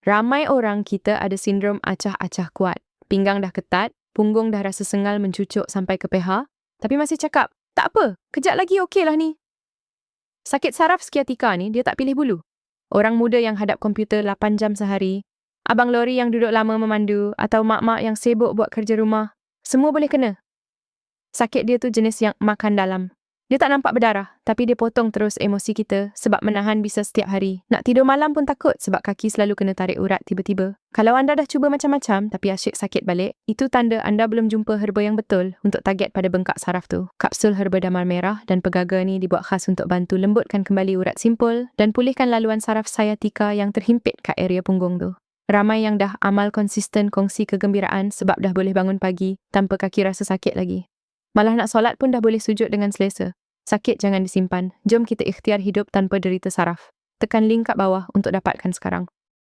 Ramai orang kita ada sindrom acah-acah kuat. Pinggang dah ketat, punggung dah rasa sengal mencucuk sampai ke peha, tapi masih cakap, tak apa, kejap lagi okeylah ni. Sakit saraf skiatika ni dia tak pilih bulu. Orang muda yang hadap komputer 8 jam sehari, abang lori yang duduk lama memandu, atau mak-mak yang sibuk buat kerja rumah, semua boleh kena. Sakit dia tu jenis yang makan dalam. Dia tak nampak berdarah, tapi dia potong terus emosi kita sebab menahan bisa setiap hari. Nak tidur malam pun takut sebab kaki selalu kena tarik urat tiba-tiba. Kalau anda dah cuba macam-macam tapi asyik sakit balik, itu tanda anda belum jumpa herba yang betul untuk target pada bengkak saraf tu. Kapsul herba damar merah dan pegaga ni dibuat khas untuk bantu lembutkan kembali urat simpul dan pulihkan laluan saraf sciatica yang terhimpit kat area punggung tu. Ramai yang dah amal konsisten kongsi kegembiraan sebab dah boleh bangun pagi tanpa kaki rasa sakit lagi. Malah nak solat pun dah boleh sujud dengan selesa. Sakit jangan disimpan. Jom kita ikhtiar hidup tanpa derita saraf. Tekan link kat bawah untuk dapatkan sekarang.